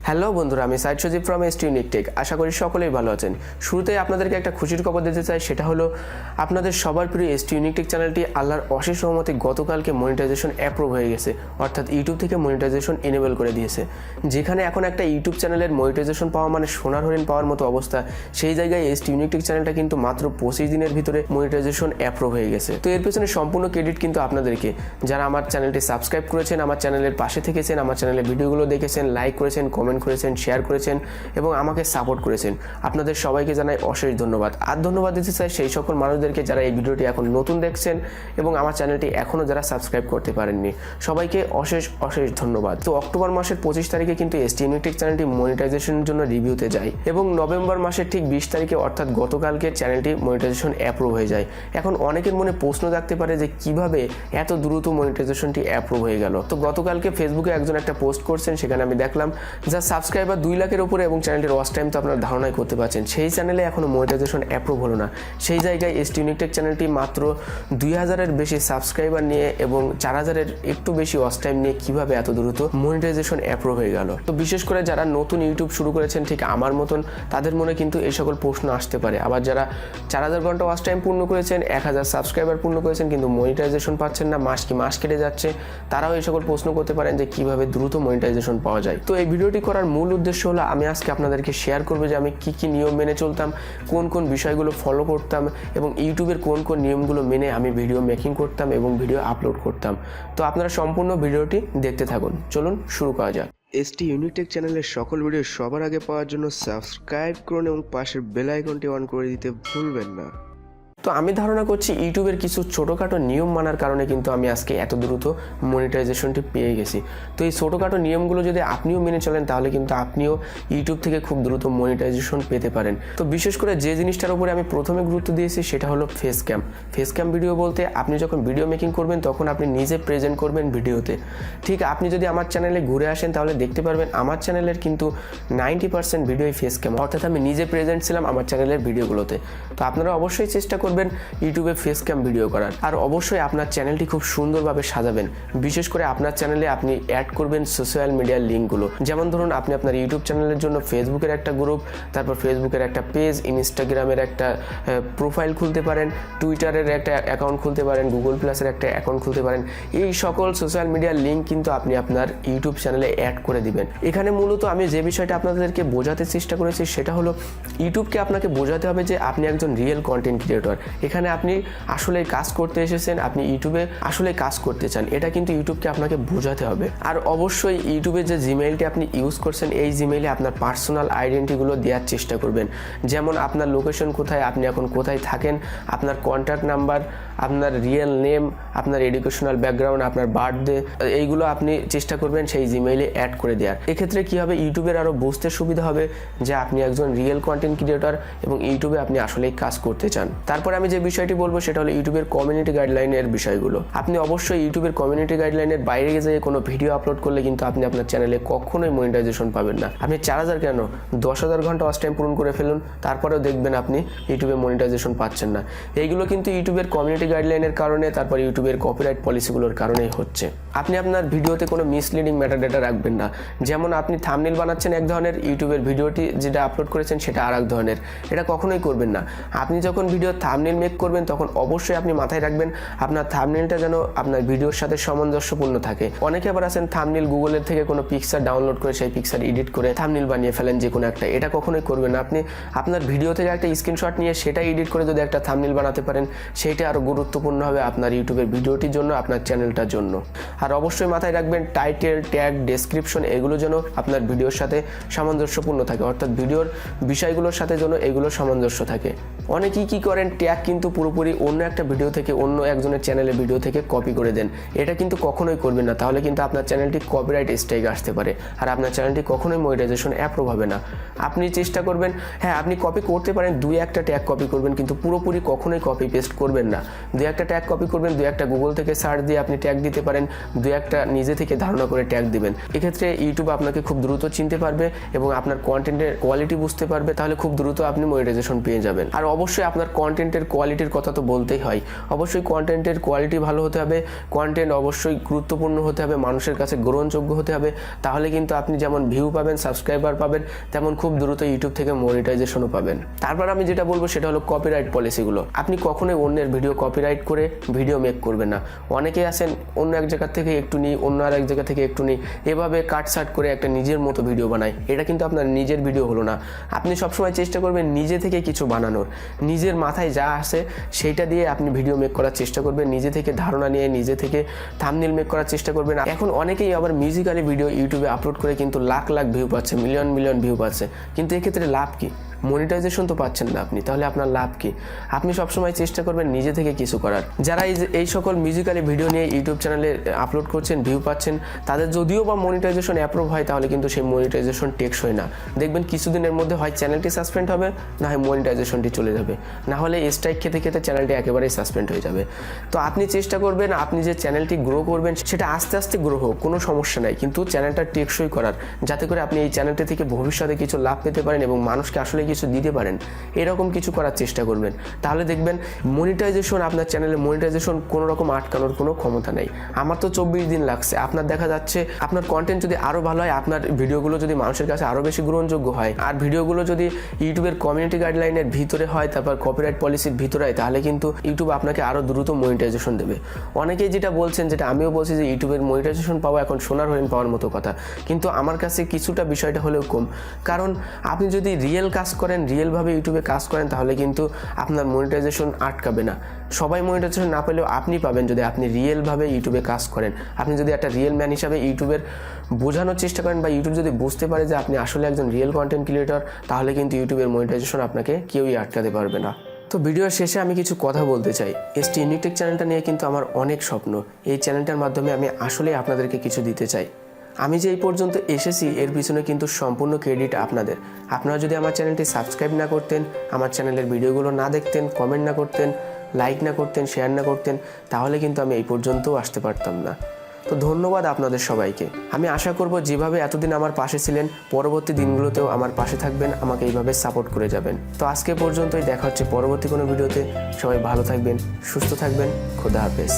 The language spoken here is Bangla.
হ্যালো বন্ধুরা, আমি Sayed Sajib from unique tech. আশা করি সকলেই ভালো আছেন। শুরুতেই আপনাদেরকে একটা খুশির খবর দিতে চাই, সেটা হলো আপনাদের সবার প্রিয় ইউনিক টেক চ্যানেলটি আল্লাহর অশেষ রহমতে গতকালকে মনিটাইজেশন অ্যাপ্রুভ হয়ে গেছে, অর্থাৎ ইউটিউব থেকে মনিটাইজেশন এনেবল করে দিয়েছে। যেখানে এখন একটা ইউটিউব চ্যানেলের মনিটাইজেশন পাওয়া মানে সোনার হরিণ পাওয়ার মতো অবস্থা, সেই জায়গায় ইউনিক টেক চ্যানেলটা কিন্তু মাত্র 25 দিনের ভিতরে মনিটাইজেশন অ্যাপ্রুভ হয়ে গেছে। তো এর পেছনে সম্পূর্ণ ক্রেডিট কিন্তু আপনাদেরকে, যারা আমার চ্যানেলটি সাবস্ক্রাইব করেছেন, আমার চ্যানেলের পাশে থেকেছেন, আমার চ্যানেলের ভিডিওগুলো দেখেছেন, লাইক করেছেন, কমেন্ট করেছেন, শেয়ার করেছেন এবং আমাকে সাপোর্ট করেছেন। আপনাদের সবাইকে জানাই অশেষ ধন্যবাদ। আর ধন্যবাদ দিতে চাই সেই সকল মানুষদেরকে যারা এই ভিডিওটি এখন নতুন দেখছেন এবং আমার চ্যানেলটি এখনও যারা সাবস্ক্রাইব করতে পারেননি, সবাইকে অশেষ অশেষ ধন্যবাদ। তো অক্টোবর মাসের 25 তারিখে কিন্তু ইউনিক টেক চ্যানেলটি মনিটাইজেশনের জন্য রিভিউতে যায় এবং নভেম্বর মাসের ঠিক 20 তারিখে অর্থাৎ গতকালকে চ্যানেলটি মনিটাইজেশন অ্যাপ্রুভ হয়ে যায়। এখন অনেকের মনে প্রশ্ন থাকতে পারে যে কিভাবে এত দ্রুত মনিটাইজেশনটি অ্যাপ্রুভ হয়ে গেল। তো গতকালকে ফেসবুকে একজন একটা পোস্ট করছেন, সেখানে আমি দেখলাম যা সাবস্ক্রাইবার 2 লাখের উপরে এবং চ্যানেলটির ওয়াচ টাইম তো আপনারা ধারণাই করতে পারছেন, সেই চ্যানেলে এখনও মনিটাইজেশন অ্যাপ্রুভ হলো না। সেই জায়গায় ইউনিক টেক চ্যানেলটি মাত্র 2000-এর বেশি সাবস্ক্রাইবার নিয়ে এবং 4000-এর একটু বেশি ওয়াচ টাইম নিয়ে কিভাবে এত দ্রুত মনিটাইজেশন অ্যাপ্রুভ হয়ে গেল। তো বিশেষ করে যারা নতুন ইউটিউব শুরু করেছেন ঠিক আমার মতন, তাদের মনে কিন্তু এই সকল প্রশ্ন আসতে পারে। আবার যারা 4000 ঘন্টা ওয়াচ টাইম পূর্ণ করেছেন, 1000 সাবস্ক্রাইবার পূর্ণ করেছেন কিন্তু মনিটাইজেশন পাচ্ছেন না, মাস কি মাস কেটে যাচ্ছে, তারাও এই সকল প্রশ্ন করতে পারেন যে কিভাবে দ্রুত মনিটাইজেশন পাওয়া যায়। তো এই ভিডিওটি করার মূল উদ্দেশ্য হলো আমি আজকে আপনাদেরকে শেয়ার করবো যে আমি কি নিয়ম মেনে চলতাম, কোন কোন বিষয়গুলো ফলো করতাম এবং ইউটিউবের কোন কোন নিয়মগুলো মেনে আমি ভিডিও মেকিং করতাম এবং ভিডিও আপলোড করতাম। তো আপনারা সম্পূর্ণ ভিডিওটি দেখতে থাকুন। চলুন শুরু করা যাক। ইউনিক টেক চ্যানেলের সকল ভিডিও সবার আগে পাওয়ার জন্য সাবস্ক্রাইব করুন এবং পাশের বেল আইকনটি অন করে দিতে ভুলবেন না। তো আমি ধারণা করছি ইউটিউবের কিছু ছোটোখাটো নিয়ম মানার কারণে কিন্তু আমি আজকে এত দ্রুত মনিটাইজেশনটি পেয়ে গেছি। তো এই ছোটোখাটো নিয়মগুলো যদি আপনিও মেনে চলেন তাহলে কিন্তু আপনিও ইউটিউব থেকে খুব দ্রুত মনিটাইজেশন পেতে পারেন। তো বিশেষ করে যে জিনিসটার উপরে আমি প্রথমে গুরুত্ব দিয়েছি সেটা হলো ফেস ক্যাম ভিডিও বলতে আপনি যখন ভিডিও মেকিং করবেন তখন আপনি নিজে প্রেজেন্ট করবেন ভিডিওতে। ঠিক আপনি যদি আমার চ্যানেলে ঘুরে আসেন তাহলে দেখতে পারবেন আমার চ্যানেলের কিন্তু 90% ভিডিওই ফেস ক্যাম, অর্থাৎ আমি নিজে প্রেজেন্ট ছিলাম আমার চ্যানেলের ভিডিওগুলোতে। তো আপনারা অবশ্যই চেষ্টা করবেন ইউটিউবে ফেস ক্যাম ভিডিও করার। আর অবশ্যই আপনার চ্যানেলটি খুব সুন্দরভাবে সাজাবেন। বিশেষ করে আপনার চ্যানেলে আপনি অ্যাড করবেন সোশ্যাল মিডিয়ার লিঙ্কগুলো। যেমন ধরুন আপনি আপনার ইউটিউব চ্যানেলের জন্য ফেসবুকের একটা গ্রুপ, তারপর ফেসবুকের একটা পেজ, ইনস্টাগ্রামের একটা প্রোফাইল খুলতে পারেন, টুইটারের একটা অ্যাকাউন্ট খুলতে পারেন, গুগল প্লাসের একটা অ্যাকাউন্ট খুলতে পারেন। এই সকল সোশ্যাল মিডিয়ার লিঙ্ক কিন্তু আপনি আপনার ইউটিউব চ্যানেলে অ্যাড করে দিবেন। এখানে মূলত আমি যে বিষয়টা আপনাদেরকে বোঝাতে চেষ্টা করেছি সেটা হলো ইউটিউবকে আপনাকে বোঝাতে হবে যে আপনি একজন রিয়েল কন্টেন্ট ক্রিয়েটর। এখানে আপনি আসলে কাজ করতে এসেছেন, আপনি ইউটিউবে আসলে কাজ করতে চান, এটা কিন্তু ইউটিউবকে আপনাকে বোঝাতে হবে। আর অবশ্যই ইউটিউবে যে জিমেইলটি আপনি ইউজ করছেন এই জিমেইলে আপনার পার্সোনাল আইডেন্টিটিগুলো দেওয়ার চেষ্টা করবেন। যেমন আপনার লোকেশন কোথায়, আপনি এখন কোথায় থাকেন, আপনার কন্ট্যাক্ট নাম্বার, আপনার রিয়েল নেম, আপনার এডুকেশনাল ব্যাকগ্রাউন্ড, আপনার বার্থডে, এইগুলো আপনি চেষ্টা করবেন সেই জিমেইলে অ্যাড করে দেওয়ার। এক্ষেত্রে কী হবে, ইউটিউবের আরও বুঝতে সুবিধা হবে যে আপনি একজন রিয়েল কন্টেন্ট ক্রিয়েটর এবং ইউটিউবে আপনি আসলেই কাজ করতে চান। তারপরে আমি যে বিষয়টি বলবো সেটা হলো ইউটিউবের কমিউনিটি গাইডলাইনের বিষয়গুলো। আপনি অবশ্যই ইউটিউবের কমিউনিটি গাইডলাইনের বাইরে গিয়ে কোনো ভিডিও আপলোড করলে কিন্তু আপনি আপনার চ্যানেলে কখনোই মনিটাইজেশন পাবেন না। আপনি 4000 কেন 10,000 ঘন্টা ওয়াচ টাইম পূরণ করে ফেলুন, তারপরেও দেখবেন আপনি ইউটিউবে মনিটাইজেশন পাচ্ছেন না। এইগুলো কিন্তু ইউটিউবের কমিউনিটি গাইডলাইনের কারণে, তারপর ইউটিউবের কপিরাইট পলিসিগুলোর কারণেই হচ্ছে। আপনি আপনার ভিডিওতে কোনো মিসলিডিং মেটাডেটা রাখবেন না। যেমন আপনি থাম্বনেল বানাচ্ছেন এক ধরনের, ইউটিউবের ভিডিওটি যেটা আপলোড করেছেন সেটা আর এক ধরনের, এটা কখনোই করবেন না। আপনি যখন ভিডিও থাম্বনেল মেক করবেন তখন অবশ্যই আপনি মাথায় রাখবেন আপনার থাম্বনেলটা যেন আপনার ভিডিওর সাথে সামঞ্জস্যপূর্ণ থাকে। অনেকে আবার আছেন থাম্বনেল গুগলের থেকে কোনো পিকচার ডাউনলোড করে সেই পিকচার এডিট করে থাম্বনেল বানিয়ে ফেলেন যে কোনো একটা, এটা কখনোই করবেন না। আপনি আপনার ভিডিও থেকে একটা স্ক্রিনশট নিয়ে সেটা এডিট করে যদি একটা থাম্বনেল বানাতে পারেন সেইটা আরও গুরুত্বপূর্ণ হবে আপনার ইউটিউবের ভিডিওটির জন্য, আপনার চ্যানেলটার জন্য। আর অবশ্যই মাথায় রাখবেন টাইটেল, ট্যাগ, ডেসক্রিপশন এগুলো যেন আপনার ভিডিওর সাথে সামঞ্জস্যপূর্ণ থাকে, অর্থাৎ ভিডিওর বিষয়গুলোর সাথে যেন এগুলো সামঞ্জস্য থাকে। অনেকেই কী করেন, ট্যাগ কিন্তু পুরোপুরি অন্য একটা ভিডিও থেকে, অন্য একজনের চ্যানেলের ভিডিও থেকে কপি করে দেন। এটা কিন্তু কখনোই করবেন না, তাহলে কিন্তু আপনার চ্যানেলটি কপিরাইট স্ট্রাইক আসতে পারে আর আপনার চ্যানেলটি কখনোই মনিটাইজেশন অ্যাপ্রুভ হবে না। আপনি চেষ্টা করবেন, হ্যাঁ আপনি কপি করতে পারেন, 2-1টা ট্যাগ কপি করবেন কিন্তু পুরোপুরি কখনোই কপি পেস্ট করবেন না। 2-1টা ট্যাগ কপি করবেন, 2-1টা গুগল থেকে সার্চ দিয়ে আপনি ট্যাগ দিতে পারেন দু একটা নিজে থেকে ধারণা করে ট্যাগ দিবেন। এক্ষেত্রে ইউটিউব আপনাকে খুব দ্রুত চিনতে পারবে এবং আপনার কন্টেন্টের কোয়ালিটি বুঝতে পারবে, তাহলে খুব দ্রুত আপনি মনিটাইজেশন পেয়ে যাবেন। আর অবশ্যই আপনার কন্টেন্টের কোয়ালিটির কথা তো বলতেই হয়, অবশ্যই কন্টেন্টের কোয়ালিটি ভালো হতে হবে, কন্টেন্ট অবশ্যই গুরুত্বপূর্ণ হতে হবে, মানুষের কাছে গ্রহণযোগ্য হতে হবে, তাহলে কিন্তু আপনি যেমন ভিউ পাবেন, সাবস্ক্রাইবার পাবেন, তেমন খুব দ্রুত ইউটিউব থেকে মনিটাইজেশনও পাবেন। তারপর আমি যেটা বলবো সেটা হলো কপিরাইট পলিসিগুলো। আপনি কখনোই অন্যের ভিডিও কপিরাইট করে ভিডিও মেক করবেন না। অনেকেই আছেন অন্য এক জায়গা থেকে একটু নিই, অন্য আর এক জায়গা থেকে একটু নিই, এভাবে কাটসাট করে একটা নিজের মতো ভিডিও বানায়। এটা কিন্তু আপনার নিজের ভিডিও হলো না। আপনি সবসময় চেষ্টা করবেন নিজে থেকে কিছু বানানোর, নিজের মাথায় যা আসে সেইটা দিয়ে আপনি ভিডিও মেক করার চেষ্টা করবেন, নিজে থেকে ধারণা নিয়ে নিজে থেকে থাম্বনেল মেক করার চেষ্টা করবেন। এখন অনেকেই আবার মিউজিক্যালি ভিডিও ইউটিউবে আপলোড করে কিন্তু লাখ লাখ ভিউ পাচ্ছে, মিলিয়ন মিলিয়ন ভিউ পাচ্ছে, কিন্তু এক্ষেত্রে লাভ কি? মনিটাইজেশন তো পাচ্ছেন না আপনি, তাহলে আপনার লাভ কি? আপনি সবসময় চেষ্টা করবেন নিজে থেকে কিছু করার। যারা এই সকল মিউজিক্যালি ভিডিও নিয়ে ইউটিউব চ্যানেলে আপলোড করছেন, ভিউ পাচ্ছেন, তাদের যদিও বা মনিটাইজেশন অ্যাপ্রুভ হয়, তাহলে কিন্তু সেই মনিটাইজেশন টেকসই না। দেখবেন কিছুদিনের মধ্যে হয় চ্যানেলটি সাসপেন্ড হবে, না হয় মনিটাইজেশনটি চলে যাবে, না হলে স্ট্রাইক খেতে খেতে চ্যানেলটি একেবারেই সাসপেন্ড হয়ে যাবে। তো আপনি চেষ্টা করবেন আপনি যে চ্যানেলটি গ্রো করবেন সেটা আস্তে আস্তে গ্রো হোক, কোনো সমস্যা নাই, কিন্তু চ্যানেলটা টেকসই করার, যাতে করে আপনি এই চ্যানেলটি থেকে ভবিষ্যতে কিছু লাভ পেতে পারেন এবং মানুষকে আসলে কিছু দিতে পারেন, এরকম কিছু করার চেষ্টা করবেন। তাহলে দেখবেন মনিটাইজেশন, আপনার চ্যানেলে মনিটাইজেশন কোনো রকম আটকানোর কোনো ক্ষমতা নেই। আমার তো 24 দিন লাগছে, আপনার দেখা যাচ্ছে আপনার কন্টেন্ট যদি আরও ভালো হয়, আপনার ভিডিওগুলো যদি মানুষের কাছে আরও বেশি গ্রহণযোগ্য হয়, আর ভিডিওগুলো যদি ইউটিউবের কমিউনিটি গাইডলাইনের ভিতরে হয়, তারপর কপিরাইট পলিসির ভিতরে হয়, তাহলে কিন্তু ইউটিউব আপনাকে আরও দ্রুত মনিটাইজেশন দেবে। অনেকেই যেটা বলছেন, যেটা আমিও বলছি, যে ইউটিউবের মনিটাইজেশন পাওয়া এখন সোনার হরিণ পাওয়ার মতো কথা, কিন্তু আমার কাছে কিছুটা বিষয়টা হলেও কম। কারণ আপনি যদি রিয়েল কাজ করেন, রিয়েলভাবে ইউটিউবে কাজ করেন, তাহলে কিন্তু আপনার মনিটাইজেশন আটকাবে না। সবাই মনিটাইজেশন না পেলেও আপনি পাবেন যদি আপনি রিয়েলভাবে ইউটিউবে কাজ করেন। আপনি যদি একটা রিয়েল ম্যান হিসাবে ইউটিউবের বোঝানোর চেষ্টা করেন, বা ইউটিউব যদি বুঝতে পারে যে আপনি আসলে একজন রিয়েল কন্টেন্ট ক্রিয়েটর, তাহলে কিন্তু ইউটিউবের মনিটাইজেশন আপনাকে কেউই আটকাতে পারবে না। তো ভিডিওর শেষে আমি কিছু কথা বলতে চাই। এসটি ইউনিক টেক চ্যানেলটা নিয়ে কিন্তু আমার অনেক স্বপ্ন। এই চ্যানেলটার মাধ্যমে আমি আসলেই আপনাদেরকে কিছু দিতে চাই। আমি যে এই পর্যন্ত এসেছি এর পিছনে কিন্তু সম্পূর্ণ ক্রেডিট আপনাদের। আপনারা যদি আমার চ্যানেলটি সাবস্ক্রাইব না করতেন, আমার চ্যানেলের ভিডিওগুলো না দেখতেন, কমেন্ট না করতেন, লাইক না করতেন, শেয়ার না করতেন, তাহলে কিন্তু আমি এই পর্যন্তও আসতে পারতাম না। তো ধন্যবাদ আপনাদের সবাইকে। আমি আশা করব যেভাবে এতদিন আমার পাশে ছিলেন, পরবর্তী দিনগুলোতেও আমার পাশে থাকবেন, আমাকে এইভাবে সাপোর্ট করে যাবেন। তো আজকে পর্যন্তই, দেখা হচ্ছে পরবর্তী কোনো ভিডিওতে। সবাই ভালো থাকবেন, সুস্থ থাকবেন, খোদা হাফেজ।